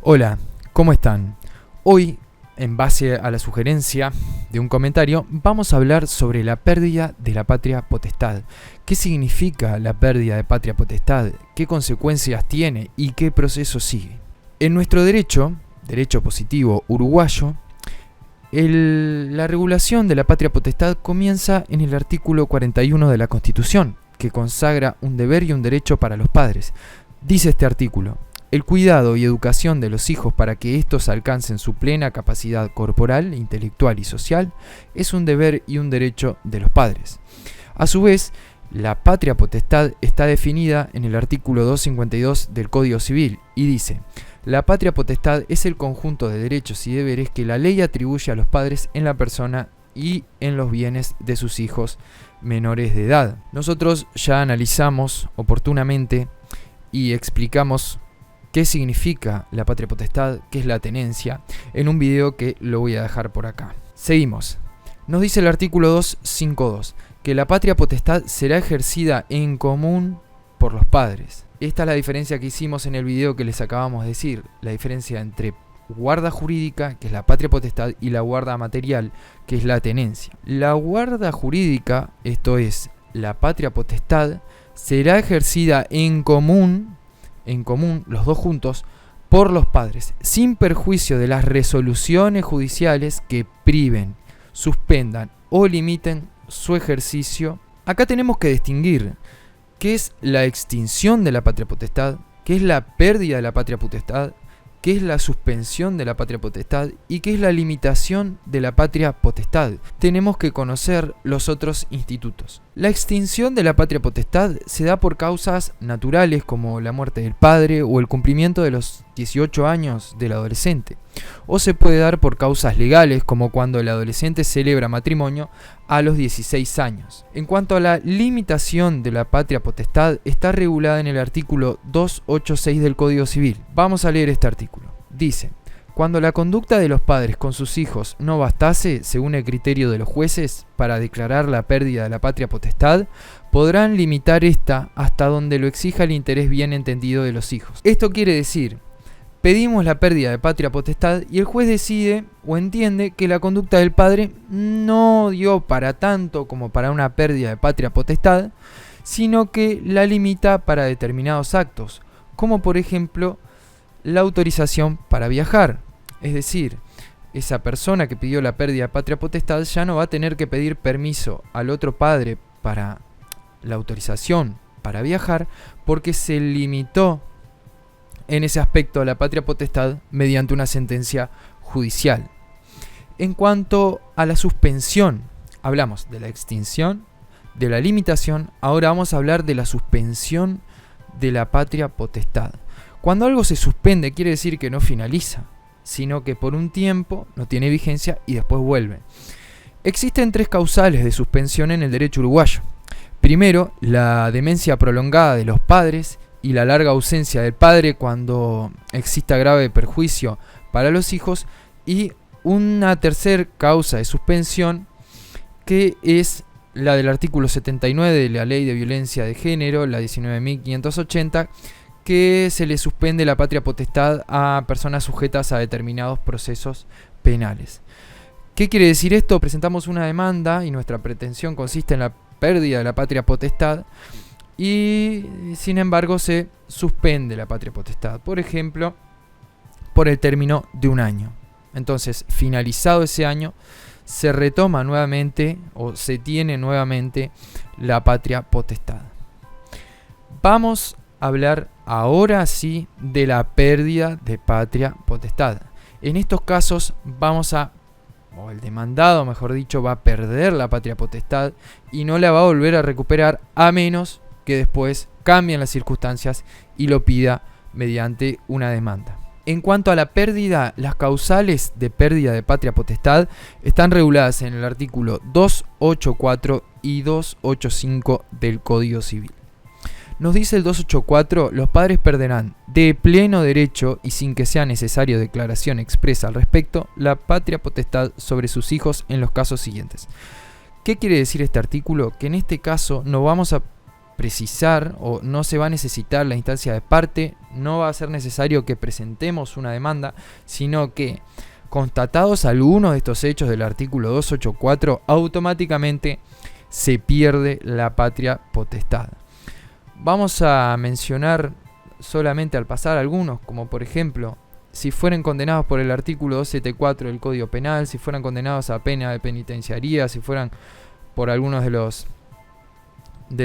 Hola, ¿cómo están? Hoy, en base a la sugerencia de un comentario, vamos a hablar sobre la pérdida de la patria potestad. ¿Qué significa la pérdida de patria potestad? ¿Qué consecuencias tiene? ¿Y qué proceso sigue? En nuestro derecho positivo uruguayo, la regulación de la patria potestad comienza en el artículo 41 de la Constitución, que consagra un deber y un derecho para los padres. Dice este artículo: el cuidado y educación de los hijos para que éstos alcancen su plena capacidad corporal, intelectual y social es un deber y un derecho de los padres. A su vez, la patria potestad está definida en el artículo 252 del Código Civil y dice: la patria potestad es el conjunto de derechos y deberes que la ley atribuye a los padres en la persona y en los bienes de sus hijos menores de edad. Nosotros ya analizamos oportunamente y explicamos qué significa la patria potestad, qué es la tenencia, en un video que lo voy a dejar por acá. Seguimos. Nos dice el artículo 252 que la patria potestad será ejercida en común por los padres. Esta es la diferencia que hicimos en el video que les acabamos de decir, la diferencia entre guarda jurídica, que es la patria potestad, y la guarda material, que es la tenencia. La guarda jurídica, esto es, la patria potestad, será ejercida en común, los dos juntos, por los padres, sin perjuicio de las resoluciones judiciales que priven, suspendan o limiten su ejercicio. Acá tenemos que distinguir qué es la extinción de la patria potestad, qué es la pérdida de la patria potestad, qué es la suspensión de la patria potestad y qué es la limitación de la patria potestad. Tenemos que conocer los otros institutos. La extinción de la patria potestad se da por causas naturales como la muerte del padre o el cumplimiento de los 18 años del adolescente. O se puede dar por causas legales como cuando el adolescente celebra matrimonio a los 16 años. En cuanto a la limitación de la patria potestad, está regulada en el artículo 286 del Código Civil. Vamos a leer este artículo. Dice: cuando la conducta de los padres con sus hijos no bastase, según el criterio de los jueces, para declarar la pérdida de la patria potestad, podrán limitar esta hasta donde lo exija el interés bien entendido de los hijos. Esto quiere decir, pedimos la pérdida de patria potestad y el juez decide o entiende que la conducta del padre no dio para tanto como para una pérdida de patria potestad, sino que la limita para determinados actos, como por ejemplo la autorización para viajar. Es decir, esa persona que pidió la pérdida de patria potestad ya no va a tener que pedir permiso al otro padre para la autorización para viajar, porque se limitó en ese aspecto a la patria potestad mediante una sentencia judicial. En cuanto a la suspensión, hablamos de la extinción, de la limitación, ahora vamos a hablar de la suspensión de la patria potestad. Cuando algo se suspende quiere decir que no finaliza, sino que por un tiempo no tiene vigencia y después vuelve. Existen tres causales de suspensión en el derecho uruguayo. Primero, la demencia prolongada de los padres y la larga ausencia del padre cuando exista grave perjuicio para los hijos, y una tercera causa de suspensión que es la del artículo 79 de la Ley de Violencia de Género, la 19.580, que se le suspende la patria potestad a personas sujetas a determinados procesos penales. ¿Qué quiere decir esto? Presentamos una demanda y nuestra pretensión consiste en la pérdida de la patria potestad y sin embargo se suspende la patria potestad, por ejemplo, por el término de un año. Entonces, finalizado ese año, se retoma nuevamente o se tiene nuevamente la patria potestad. Vamos a hablar ahora sí de la pérdida de patria potestad. En estos casos el demandado, mejor dicho, va a perder la patria potestad y no la va a volver a recuperar a menos que después cambien las circunstancias y lo pida mediante una demanda. En cuanto a la pérdida, las causales de pérdida de patria potestad están reguladas en el artículo 284 y 285 del Código Civil. Nos dice el 284, los padres perderán de pleno derecho y sin que sea necesario declaración expresa al respecto la patria potestad sobre sus hijos en los casos siguientes. ¿Qué quiere decir este artículo? Que en este caso no vamos a precisar o no se va a necesitar la instancia de parte, no va a ser necesario que presentemos una demanda, sino que constatados algunos de estos hechos del artículo 284, automáticamente se pierde la patria potestad. Vamos a mencionar solamente al pasar algunos, como por ejemplo, si fueren condenados por el artículo 274 del Código Penal, si fueran condenados a pena de penitenciaría, si fueran por algunos de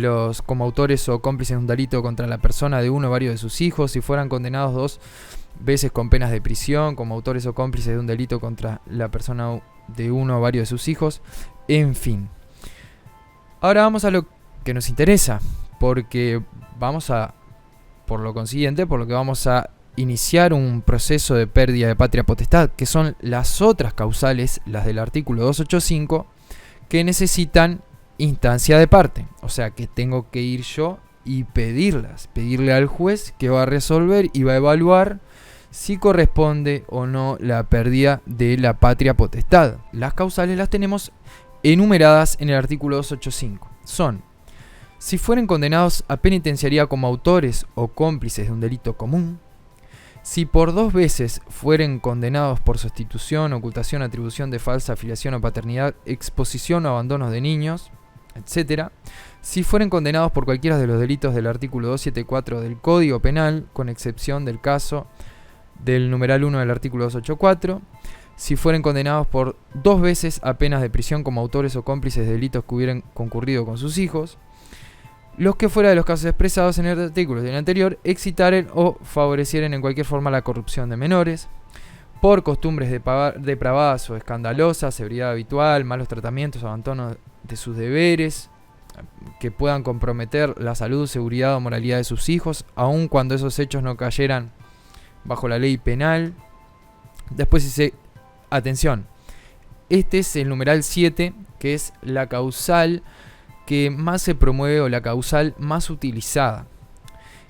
los como autores o cómplices de un delito contra la persona de uno o varios de sus hijos, si fueran condenados 2 veces con penas de prisión como autores o cómplices de un delito contra la persona de uno o varios de sus hijos, en fin. Ahora vamos a lo que nos interesa, porque por lo que vamos a iniciar un proceso de pérdida de patria potestad, que son las otras causales, las del artículo 285, que necesitan instancia de parte. O sea que tengo que ir yo y pedirle al juez, que va a resolver y va a evaluar si corresponde o no la pérdida de la patria potestad. Las causales las tenemos enumeradas en el artículo 285. Son: si fueren condenados a penitenciaría como autores o cómplices de un delito común, si por 2 veces fueren condenados por sustitución, ocultación, atribución de falsa afiliación o paternidad, exposición o abandono de niños, etc. Si fueren condenados por cualquiera de los delitos del artículo 274 del Código Penal, con excepción del caso del numeral 1 del artículo 284, si fueren condenados por 2 veces a penas de prisión como autores o cómplices de delitos que hubieran concurrido con sus hijos, los que fuera de los casos expresados en el artículo y en el anterior excitaren o favorecieren en cualquier forma la corrupción de menores, por costumbres depravadas o escandalosas, ebriedad habitual, malos tratamientos, abandono de sus deberes, que puedan comprometer la salud, seguridad o moralidad de sus hijos, aun cuando esos hechos no cayeran bajo la ley penal. Después atención, este es el numeral 7, que es la causal que más se promueve o la causal más utilizada,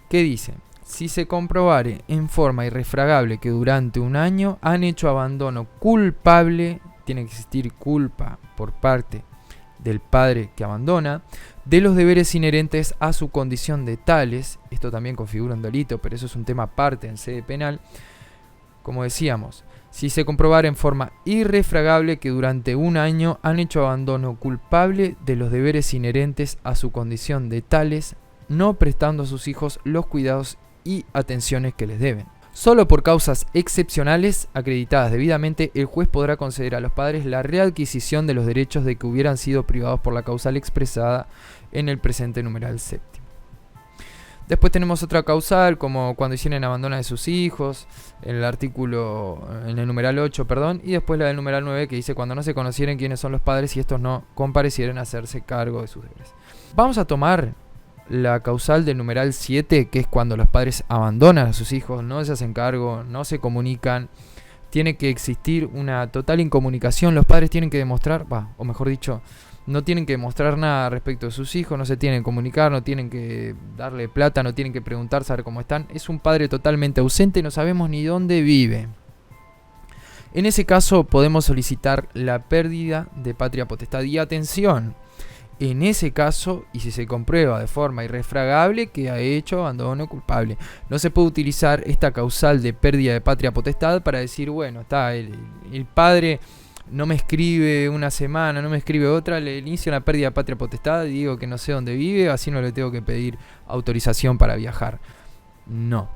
que dice: si se comprobare en forma irrefragable que durante un año han hecho abandono culpable, tiene que existir culpa por parte del padre que abandona, de los deberes inherentes a su condición de tales. Esto también configura un delito, pero eso es un tema aparte en sede penal. Como decíamos, si se comprobara en forma irrefragable que durante un año han hecho abandono culpable de los deberes inherentes a su condición de tales, no prestando a sus hijos los cuidados y atenciones que les deben. Solo por causas excepcionales acreditadas debidamente, el juez podrá conceder a los padres la readquisición de los derechos de que hubieran sido privados por la causal expresada en el presente numeral 7. Después tenemos otra causal, como cuando hicieron abandono de sus hijos, en el numeral 8, y después la del numeral 9, que dice cuando no se conocieren quiénes son los padres y estos no comparecieren a hacerse cargo de sus deberes. Vamos a tomar la causal del numeral 7, que es cuando los padres abandonan a sus hijos, no se hacen cargo, no se comunican. Tiene que existir una total incomunicación. Los padres tienen que demostrar, o mejor dicho, no tienen que demostrar nada respecto de sus hijos, no se tienen que comunicar, no tienen que darle plata, no tienen que preguntar, saber cómo están. Es un padre totalmente ausente, no sabemos ni dónde vive. En ese caso podemos solicitar la pérdida de patria potestad. Y atención, en ese caso, y si se comprueba de forma irrefragable que ha hecho abandono culpable, no se puede utilizar esta causal de pérdida de patria potestad para decir, bueno, el padre no me escribe una semana, no me escribe otra, le inicio una pérdida de patria potestad y digo que no sé dónde vive, así no le tengo que pedir autorización para viajar. No,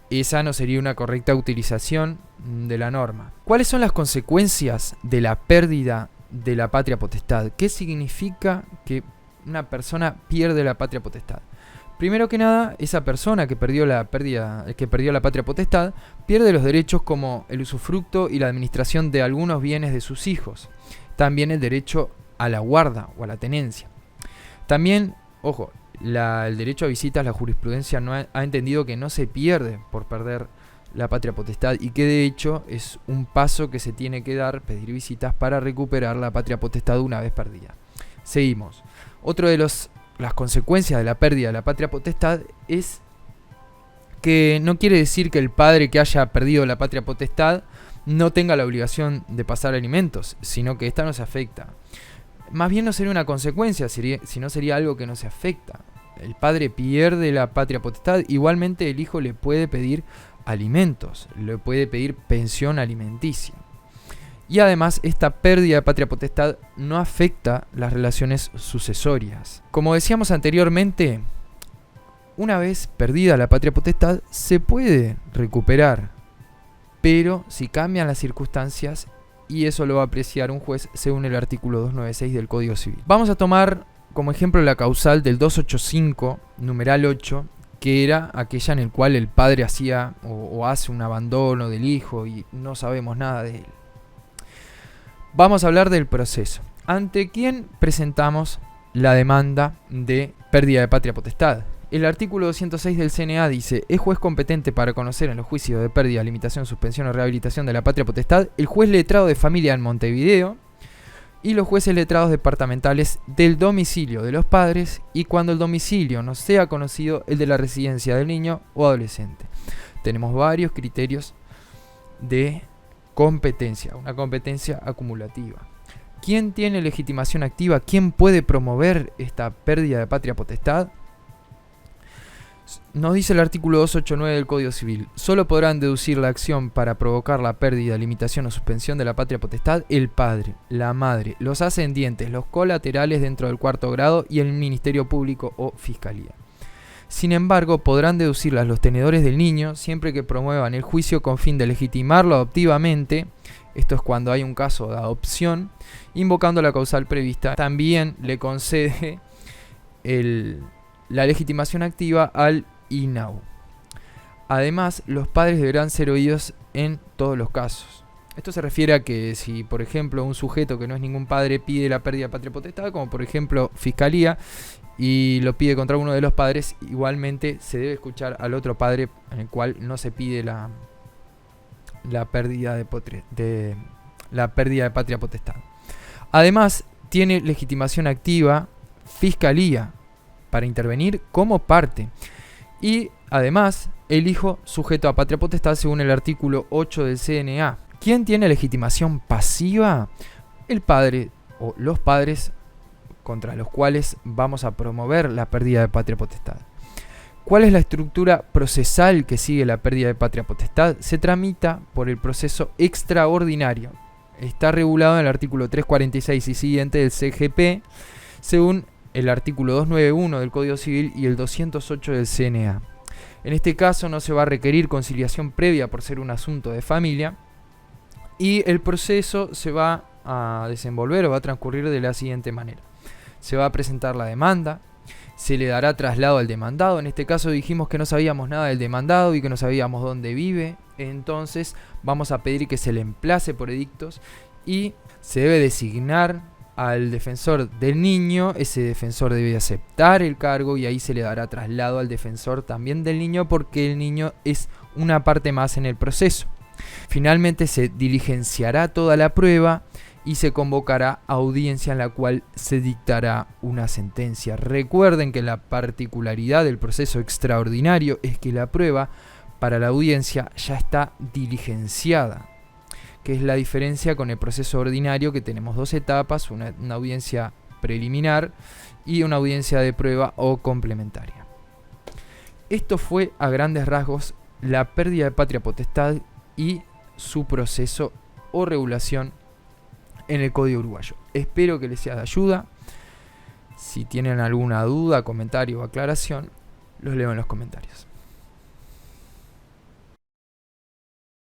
esa no sería una correcta utilización de la norma. ¿Cuáles son las consecuencias de la pérdida de la patria potestad? ¿Qué significa que una persona pierde la patria potestad? Primero que nada, esa persona que perdió la patria potestad pierde los derechos como el usufructo y la administración de algunos bienes de sus hijos. También el derecho a la guarda o a la tenencia. También, ojo, el derecho a visitas, la jurisprudencia ha entendido que no se pierde por perder la patria potestad y que de hecho es un paso que se tiene que dar, pedir visitas para recuperar la patria potestad una vez perdida. Seguimos. Otro de las consecuencias de la pérdida de la patria potestad es que no quiere decir que el padre que haya perdido la patria potestad no tenga la obligación de pasar alimentos, sino que esta no se afecta. Más bien no sería una consecuencia, sino sería algo que no se afecta. el padre pierde la patria potestad, igualmente el hijo le puede pedir alimentos, le puede pedir pensión alimenticia. Y además esta pérdida de patria potestad no afecta las relaciones sucesorias. Como decíamos anteriormente, una vez perdida la patria potestad se puede recuperar, pero si cambian las circunstancias, y eso lo va a apreciar un juez según el artículo 296 del Código Civil. Vamos a tomar como ejemplo la causal del 285, numeral 8, que era aquella en el cual el padre hacía o hace un abandono del hijo y no sabemos nada de él. Vamos a hablar del proceso. ¿Ante quién presentamos la demanda de pérdida de patria potestad? El artículo 206 del CNA dice: es juez competente para conocer en los juicios de pérdida, limitación, suspensión o rehabilitación de la patria potestad el juez letrado de familia en Montevideo y los jueces letrados departamentales del domicilio de los padres, y cuando el domicilio no sea conocido, el de la residencia del niño o adolescente. Tenemos varios criterios de competencia, una competencia acumulativa. ¿Quién tiene legitimación activa? ¿Quién puede promover esta pérdida de patria potestad? Nos dice el artículo 289 del Código Civil: solo podrán deducir la acción para provocar la pérdida, limitación o suspensión de la patria potestad el padre, la madre, los ascendientes, los colaterales dentro del cuarto grado y el Ministerio Público o Fiscalía. Sin embargo, podrán deducirlas los tenedores del niño siempre que promuevan el juicio con fin de legitimarlo adoptivamente. Esto es cuando hay un caso de adopción, invocando la causal prevista. También le concede la legitimación activa al INAU. Además, los padres deberán ser oídos en todos los casos. Esto se refiere a que si, por ejemplo, un sujeto que no es ningún padre pide la pérdida de patria potestad, como por ejemplo Fiscalía, y lo pide contra uno de los padres, igualmente se debe escuchar al otro padre en el cual no se pide la pérdida de patria potestad. Además, tiene legitimación activa Fiscalía para intervenir como parte. Y además, el hijo sujeto a patria potestad según el artículo 8 del CNA. ¿Quién tiene legitimación pasiva? El padre o los padres contra los cuales vamos a promover la pérdida de patria potestad. ¿Cuál es la estructura procesal que sigue la pérdida de patria potestad? Se tramita por el proceso extraordinario. Está regulado en el artículo 346 y siguiente del CGP, según el artículo 291 del Código Civil y el 208 del CNA. En este caso no se va a requerir conciliación previa por ser un asunto de familia, y el proceso se va a desenvolver o va a transcurrir de la siguiente manera. Se va a presentar la demanda, se le dará traslado al demandado. En este caso dijimos que no sabíamos nada del demandado y que no sabíamos dónde vive, entonces vamos a pedir que se le emplace por edictos y se debe designar al defensor del niño. Ese defensor debe aceptar el cargo y ahí se le dará traslado al defensor también del niño, porque el niño es una parte más en el proceso. Finalmente se diligenciará toda la prueba y se convocará audiencia en la cual se dictará una sentencia. Recuerden que la particularidad del proceso extraordinario es que la prueba para la audiencia ya está diligenciada, que es la diferencia con el proceso ordinario, que tenemos dos etapas, una audiencia preliminar y una audiencia de prueba o complementaria. Esto fue a grandes rasgos la pérdida de patria potestad y su proceso o regulación en el Código Uruguayo. Espero que les sea de ayuda. Si tienen alguna duda, comentario o aclaración, los leo en los comentarios.